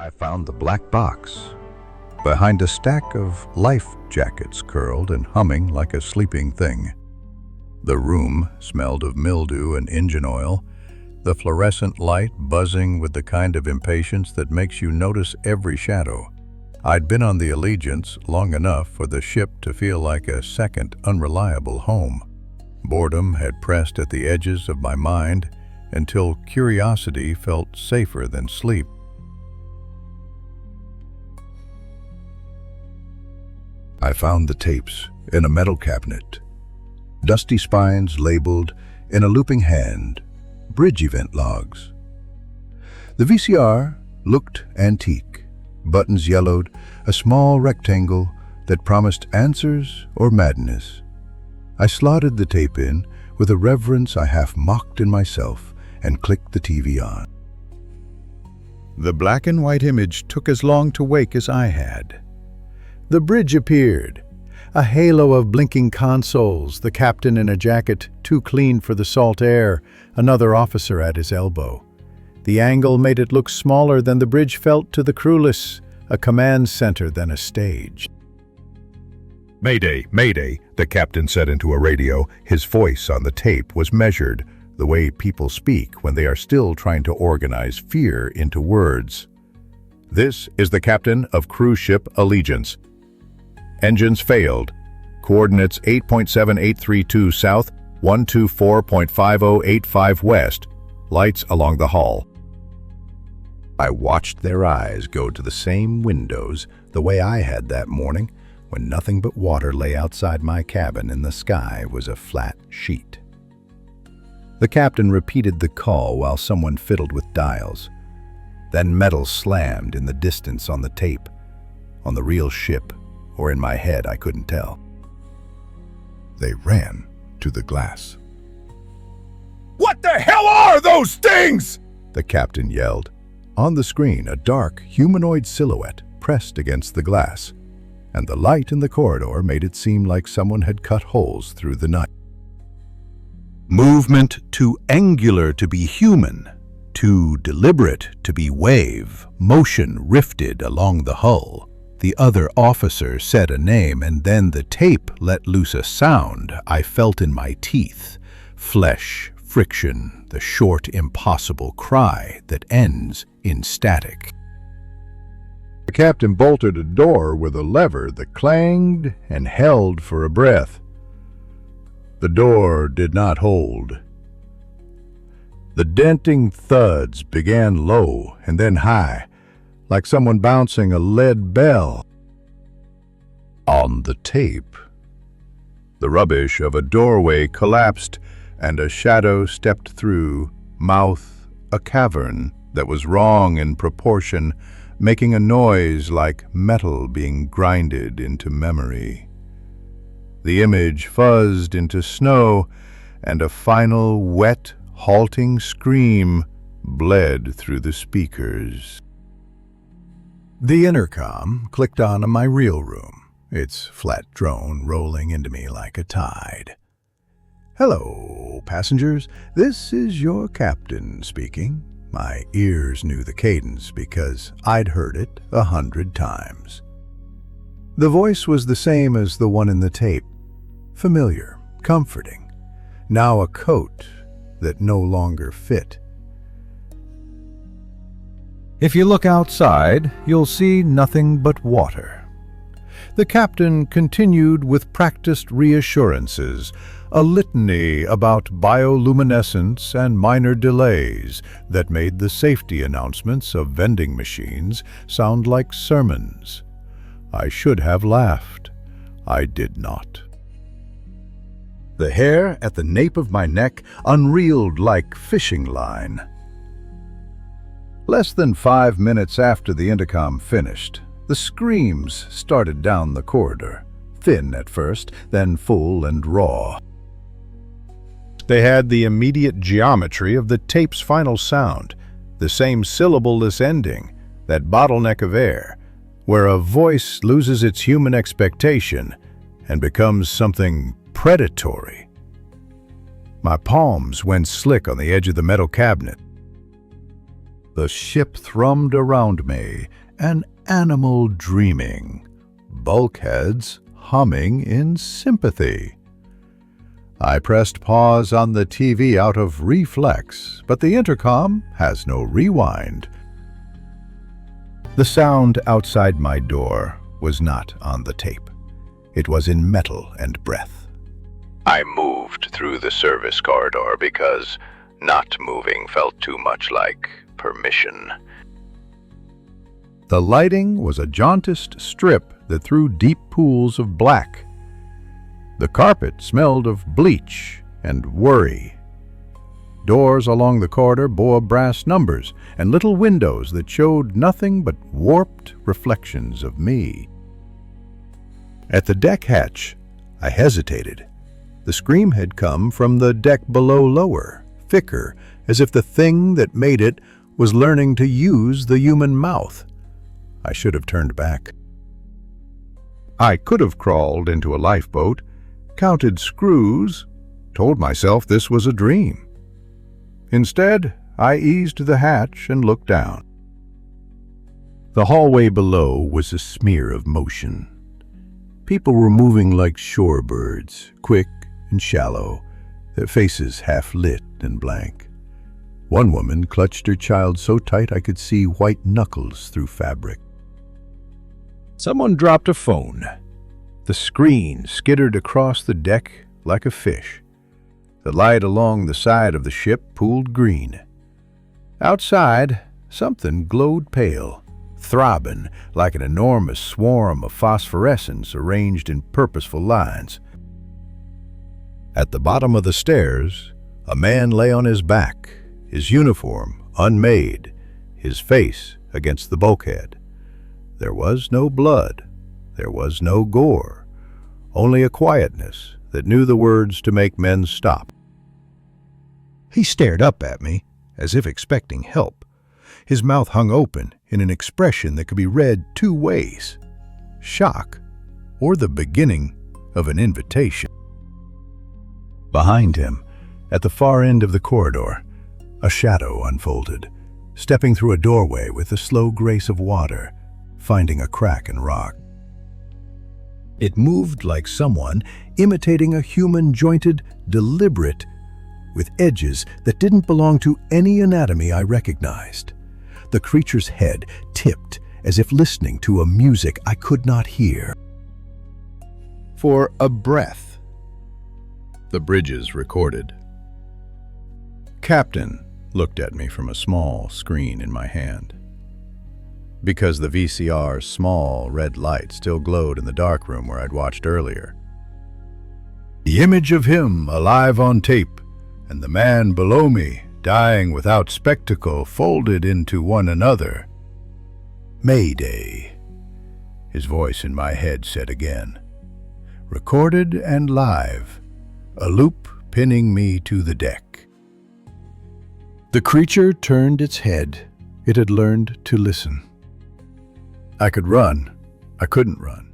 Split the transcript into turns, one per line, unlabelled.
I found the black box behind a stack of life jackets curled and humming like a sleeping thing. The room smelled of mildew and engine oil, the fluorescent light buzzing with the kind of impatience that makes you notice every shadow. I'd been on the Allegiance long enough for the ship to feel like a second unreliable home. Boredom had pressed at the edges of my mind until curiosity felt safer than sleep. I found the tapes in a metal cabinet, dusty spines labeled in a looping hand, bridge event logs. The VCR looked antique, buttons yellowed, a small rectangle that promised answers or madness. I slotted the tape in with a reverence I half mocked in myself and clicked the TV on. The black and white image took as long to wake as I had. The bridge appeared, a halo of blinking consoles, the captain in a jacket too clean for the salt air, another officer at his elbow. The angle made it look smaller than the bridge felt to the crewless, a command center than a stage.
"Mayday, Mayday," the captain said into a radio. His voice on the tape was measured, the way people speak when they are still trying to organize fear into words. "This is the captain of cruise ship Allegiance. Engines failed. Coordinates 8.7832 south, 124.5085 west. Lights along the hull." I watched their eyes go to the same windows the way I had that morning when nothing but water lay outside my cabin and the sky was a flat sheet. The captain repeated the call while someone fiddled with dials. Then metal slammed in the distance on the tape, on the real ship, or in my head, I couldn't tell. They ran to the glass. "What the hell are those things?" the captain yelled. On the screen, a dark, humanoid silhouette pressed against the glass, and the light in the corridor made it seem like someone had cut holes through the night. Movement too angular to be human, too deliberate to be wave, motion rifted along the hull. The other officer said a name, and then the tape let loose a sound I felt in my teeth. Flesh, friction, the short, impossible cry that ends in static. The captain bolted a door with a lever that clanged and held for a breath. The door did not hold. The denting thuds began low and then high, like someone bouncing a lead bell. On the tape, the rubbish of a doorway collapsed and a shadow stepped through, mouth a cavern that was wrong in proportion, making a noise like metal being grinded into memory. The image fuzzed into snow, and a final wet, halting scream bled through the speakers. The intercom clicked on in my real room, its flat drone rolling into me like a tide. "Hello, passengers. This is your captain speaking." My ears knew the cadence because I'd heard it 100 times. The voice was the same as the one in the tape. Familiar, comforting. Now a coat that no longer fit. "If you look outside, you'll see nothing but water." The captain continued with practiced reassurances, a litany about bioluminescence and minor delays that made the safety announcements of vending machines sound like sermons. I should have laughed. I did not. The hair at the nape of my neck unreeled like fishing line. Less than 5 minutes after the intercom finished, the screams started down the corridor, thin at first, then full and raw. They had the immediate geometry of the tape's final sound, the same syllableless ending, that bottleneck of air, where a voice loses its human expectation and becomes something predatory. My palms went slick on the edge of the metal cabinet. The ship thrummed around me, an animal dreaming, bulkheads humming in sympathy. I pressed pause on the TV out of reflex, but the intercom has no rewind. The sound outside my door was not on the tape. It was in metal and breath.
I moved through the service corridor because not moving felt too much like permission.
The lighting was a jaundiced strip that threw deep pools of black. The carpet smelled of bleach and worry. Doors along the corridor bore brass numbers and little windows that showed nothing but warped reflections of me. At the deck hatch, I hesitated. The scream had come from the deck below lower, thicker, as if the thing that made it was learning to use the human mouth. I should have turned back. I could have crawled into a lifeboat, counted screws, told myself this was a dream. Instead, I eased the hatch and looked down. The hallway below was a smear of motion. People were moving like shorebirds, quick and shallow, their faces half lit and blank. One woman clutched her child so tight I could see white knuckles through fabric. Someone dropped a phone. The screen skittered across the deck like a fish. The light along the side of the ship pooled green. Outside, something glowed pale, throbbing like an enormous swarm of phosphorescence arranged in purposeful lines. At the bottom of the stairs, a man lay on his back, his uniform unmade, his face against the bulkhead. There was no blood, there was no gore, only a quietness that knew the words to make men stop. He stared up at me, as if expecting help. His mouth hung open in an expression that could be read two ways: shock or the beginning of an invitation. Behind him, at the far end of the corridor, a shadow unfolded, stepping through a doorway with the slow grace of water, finding a crack in rock. It moved like someone imitating a human, jointed, deliberate, with edges that didn't belong to any anatomy I recognized. The creature's head tipped as if listening to a music I could not hear. For a breath, the bridges recorded. Captain looked at me from a small screen in my hand. Because the VCR's small red light still glowed in the dark room where I'd watched earlier. The image of him alive on tape, and the man below me, dying without spectacle, folded into one another. Mayday, his voice in my head said again. Recorded and live, a loop pinning me to the deck. The creature turned its head. It had learned to listen. I could run. I couldn't run.